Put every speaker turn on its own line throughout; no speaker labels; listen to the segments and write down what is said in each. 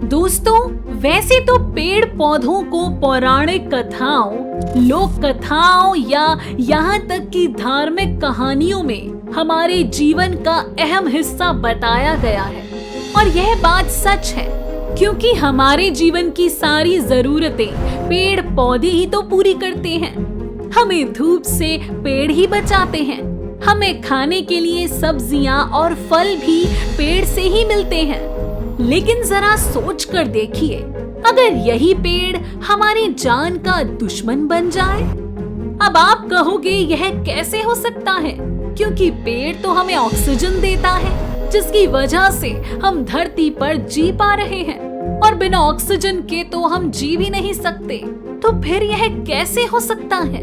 दोस्तों, वैसे तो पेड़ पौधों को पौराणिक कथाओं, लोक कथाओं या यहाँ तक कि धार्मिक कहानियों में हमारे जीवन का अहम हिस्सा बताया गया है। और यह बात सच है, क्योंकि हमारे जीवन की सारी जरूरतें पेड़ पौधे ही तो पूरी करते हैं। हमें धूप से पेड़ ही बचाते हैं, हमें खाने के लिए सब्जियां और फल भी पेड़ से ही मिलते हैं। लेकिन जरा सोच कर देखिए, अगर यही पेड़ हमारी जान का दुश्मन बन जाए। अब आप कहोगे यह कैसे हो सकता है, क्योंकि पेड़ तो हमें ऑक्सीजन देता है, जिसकी वजह से हम धरती पर जी पा रहे हैं, और बिना ऑक्सीजन के तो हम जी भी नहीं सकते। तो फिर यह कैसे हो सकता है?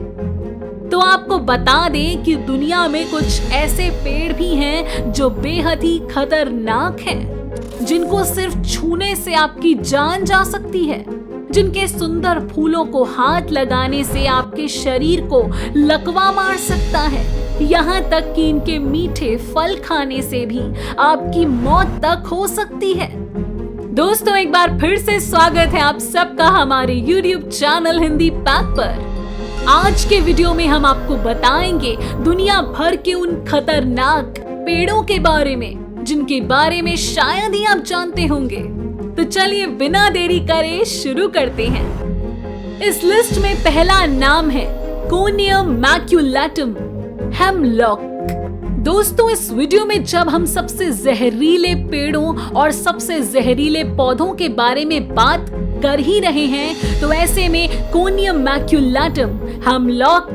तो आपको बता दें कि दुनिया में कुछ ऐसे पेड़ भी हैं जो बेहद ही खतरनाक हैं, जिनको सिर्फ छूने से आपकी जान जा सकती है, जिनके सुंदर फूलों को हाथ लगाने से आपके शरीर को लकवा मार सकता है, यहाँ तक कि इनके मीठे फल खाने से भी आपकी मौत तक हो सकती है। दोस्तों, एक बार फिर से स्वागत है आप सबका हमारे YouTube चैनल हिंदी पैक पर। आज के वीडियो में हम आपको बताएंगे दुनिया भर के उन खतरनाक पेड़ों के बारे में, जिनके बारे में शायद ही आप जानते होंगे। तो चलिए बिना देरी करे शुरू करते हैं। इस लिस्ट में पहला नाम है कोनियम मैक्युलेटम हेमलॉक। दोस्तों, इस वीडियो में जब हम सबसे जहरीले पेड़ों और सबसे जहरीले पौधों के बारे में बात कर ही रहे हैं, तो ऐसे में कोनियम मैक्युलेटम हेमलॉक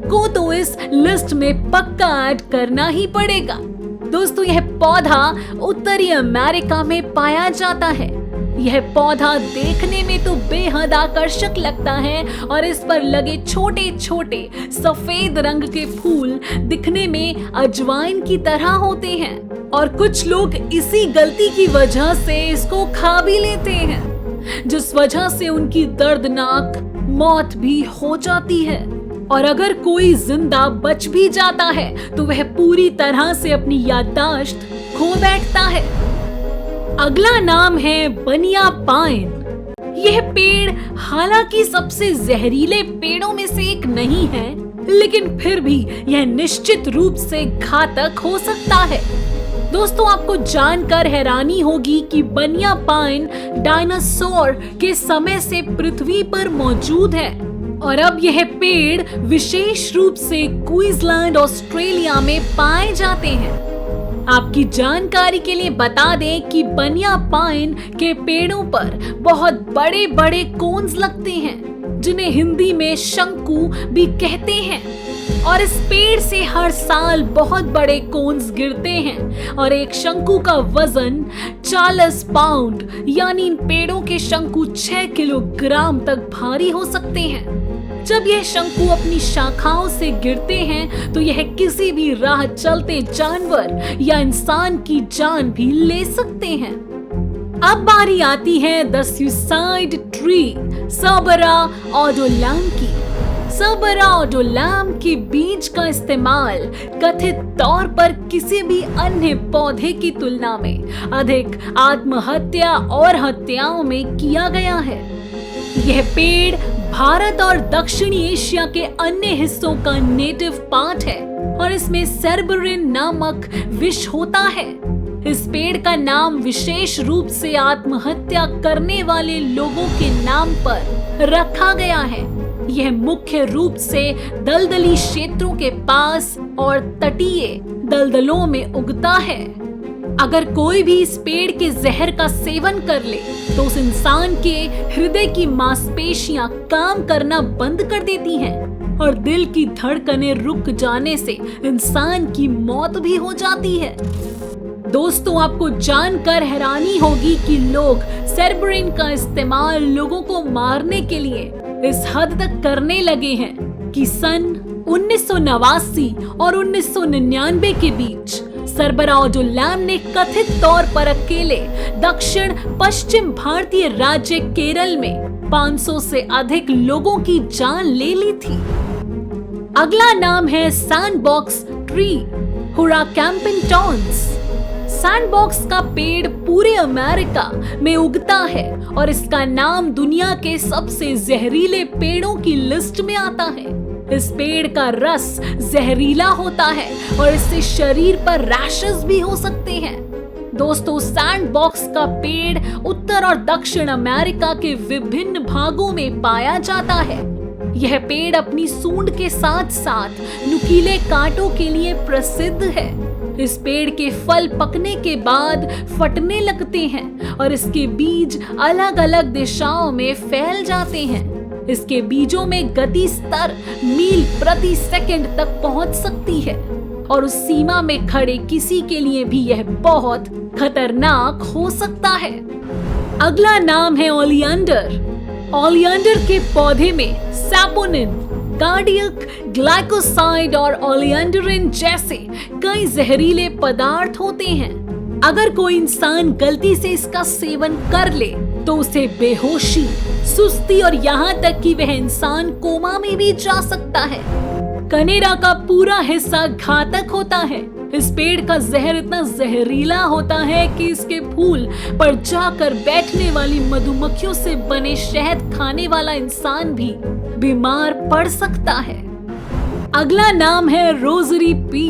को तो इस लिस्ट में पक्का ऐड करना ही पड़ेगा। दोस्तों, यह पौधा उत्तरी अमेरिका में पाया जाता है। यह पौधा देखने में तो बेहद आकर्षक लगता है, और इस पर लगे छोटे छोटे सफेद रंग के फूल दिखने में अजवाइन की तरह होते हैं, और कुछ लोग इसी गलती की वजह से इसको खा भी लेते हैं, जिस वजह से उनकी दर्दनाक मौत भी हो जाती है। और अगर कोई जिंदा बच भी जाता है तो वह पूरी तरह से अपनी याददाश्त खो बैठता है। अगला नाम है बनिया पाइन। यह पेड़ हालांकि सबसे जहरीले पेड़ों में से एक नहीं है, लेकिन फिर भी यह निश्चित रूप से घातक हो सकता है। दोस्तों, आपको जानकर हैरानी होगी कि बनिया पाइन डायनासोर के समय से पृथ्वी पर मौजूद है, और अब यह पेड़ विशेष रूप से क्वींसलैंड, ऑस्ट्रेलिया में पाए जाते हैं। आपकी जानकारी के लिए बता दें कि बनिया पाइन के पेड़ों पर बहुत बड़े बड़े कोन्स लगते हैं, जिन्हें हिंदी में शंकु भी कहते हैं। और इस पेड़ से हर साल बहुत बड़े कोन्स गिरते हैं, और एक शंकु का वजन 40 पाउंड, यानी इन पेड़ों के शंकु 6 किलोग्राम तक भारी हो सकते हैं। जब यह शंकु अपनी शाखाओं से गिरते हैं तो यह किसी भी राह चलते जानवर या इंसान की जान भी ले सकते हैं। अब बारी आती है द सुसाइड ट्री सर्बेरा ओडोलैम की। सर्बेरा ओडोलैम के बीज का इस्तेमाल कथित तौर पर किसी भी अन्य पौधे की तुलना में अधिक आत्महत्या और हत्याओं में किया गया है। यह पेड़ भारत और दक्षिणी एशिया के अन्य हिस्सों का नेटिव पार्ट है, और इसमें सेर्बेरिन नामक विष होता है। इस पेड़ का नाम विशेष रूप से आत्महत्या करने वाले लोगों के नाम पर रखा गया है। यह मुख्य रूप से दलदली क्षेत्रों के पास और तटीय दलदलों में उगता है। अगर कोई भी इस पेड़ के जहर का सेवन कर ले तो उस इंसान के हृदय की मांसपेशियां काम करना बंद कर देती हैं, और दिल की धड़कनें रुक जाने से इंसान की मौत भी हो जाती है। दोस्तों, आपको जानकर हैरानी होगी कि लोग सेर्बेरिन का इस्तेमाल लोगों को मारने के लिए इस हद तक करने लगे हैं कि सन 1989 और 1999 के बीच सर्बेरा ओडोलैम ने कथित तौर पर अकेले दक्षिण पश्चिम भारतीय राज्य केरल में 500 से अधिक लोगों की जान ले ली थी। अगला नाम है सैंडबॉक्स ट्री हुराकैम्पिंटोन्स। सैंडबॉक्स का पेड़ पूरे अमेरिका में उगता है और इसका नाम दुनिया के सबसे जहरीले पेड़ों की लिस्ट में आता है। इस पेड़ का रस जहरीला होता है और इससे शरीर पर रैशेस भी हो सकते हैं। दोस्तों, सैंडबॉक्स का पेड़ उत्तर और दक्षिण अमेरिका के विभिन्न भागों में पाया जाता है। यह पेड़ अपनी सूंड के साथ साथ नुकीले कांटों के लिए प्रसिद्ध है। इस पेड़ के फल पकने के बाद फटने लगते हैं और इसके बीज अलग अलग दिशाओं में फैल जाते हैं। इसके बीजों में गति स्तर मील प्रति सेकंड तक पहुंच सकती है और उस सीमा में खड़े किसी के लिए भी यह बहुत खतरनाक हो सकता है। अगला नाम है ओलियंडर। ओलियंडर के पौधे में सैपोनिन, कार्डियक ग्लाइकोसाइड और ओलियंडरिन जैसे कई जहरीले पदार्थ होते हैं। अगर कोई इंसान गलती से इसका सेवन कर ले तो उसे बेहोशी, सुस्ती और यहाँ तक कि वह इंसान कोमा में भी जा सकता है। कनेरा का पूरा हिस्सा घातक होता है। इस पेड़ का जहर इतना जहरीला होता है कि इसके फूल पर जाकर बैठने वाली मधुमक्खियों से बने शहद खाने वाला इंसान भी बीमार पड़ सकता है। अगला नाम है रोजरी पी।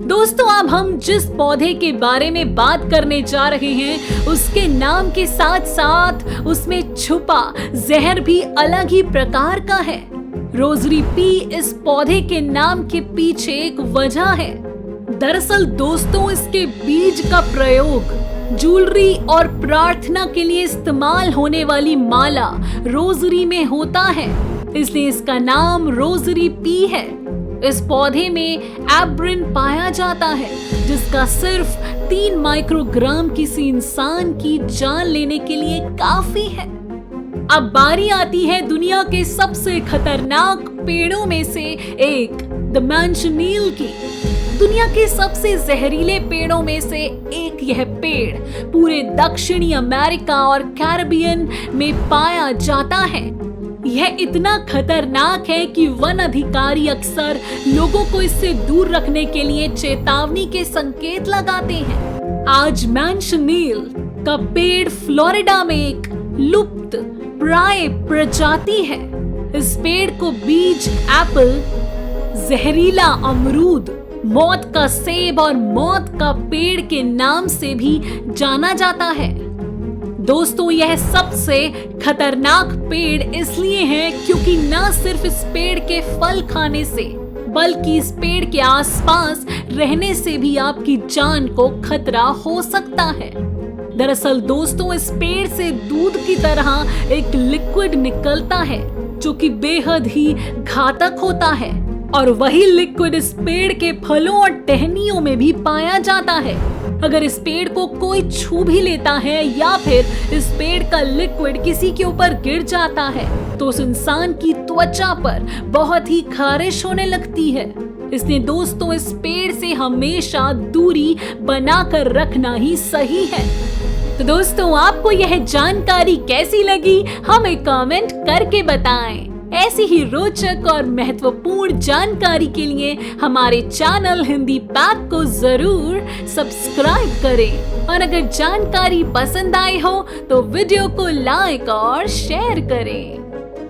दोस्तों, अब हम जिस पौधे के बारे में बात करने जा रहे हैं उसके नाम के साथ साथ उसमें छुपा जहर भी अलग ही प्रकार का है। रोजरी पी इस पौधे के नाम के पीछे एक वजह है। दरअसल दोस्तों, इसके बीज का प्रयोग ज्वेलरी और प्रार्थना के लिए इस्तेमाल होने वाली माला रोजरी में होता है, इसलिए इसका नाम रोजरी पी है। इस पौधे में एब्रिन पाया जाता है जिसका सिर्फ 3 माइक्रोग्राम किसी इंसान की जान लेने के लिए काफी है। अब बारी आती है दुनिया के सबसे खतरनाक पेड़ों में से एक, द मैंशनील की। दुनिया के सबसे जहरीले पेड़ों में से एक यह पेड़ पूरे दक्षिणी अमेरिका और कैरिबियन में पाया जाता है। यह इतना खतरनाक है कि वन अधिकारी अक्सर लोगों को इससे दूर रखने के लिए चेतावनी के संकेत लगाते हैं। आज मैंशनील का पेड़ फ्लोरिडा में एक लुप्त प्राय प्रजाति है। इस पेड़ को बीज एप्पल, जहरीला अमरूद, मौत का सेब और मौत का पेड़ के नाम से भी जाना जाता है। दोस्तों, यह सबसे खतरनाक पेड़ इसलिए है क्योंकि न सिर्फ इस पेड़ के फल खाने से बल्कि इस पेड़ के आसपास रहने से भी आपकी जान को खतरा हो सकता है। दरअसल दोस्तों, इस पेड़ से दूध की तरह एक लिक्विड निकलता है जो कि बेहद ही घातक होता है और वही लिक्विड इस पेड़ के फलों और टहनियों में भी पाया जाता है। अगर इस पेड़ को कोई छू भी लेता है या फिर इस पेड़ का लिक्विड किसी के ऊपर गिर जाता है तो उस इंसान की त्वचा पर बहुत ही खारिश होने लगती है। इसलिए दोस्तों, इस पेड़ से हमेशा दूरी बनाकर रखना ही सही है। तो दोस्तों, आपको यह जानकारी कैसी लगी हमें कमेंट करके बताएं। ऐसी ही रोचक और महत्वपूर्ण जानकारी के लिए हमारे चैनल हिंदी पैक को जरूर सब्सक्राइब करें और अगर जानकारी पसंद आई हो तो वीडियो को लाइक और शेयर करें।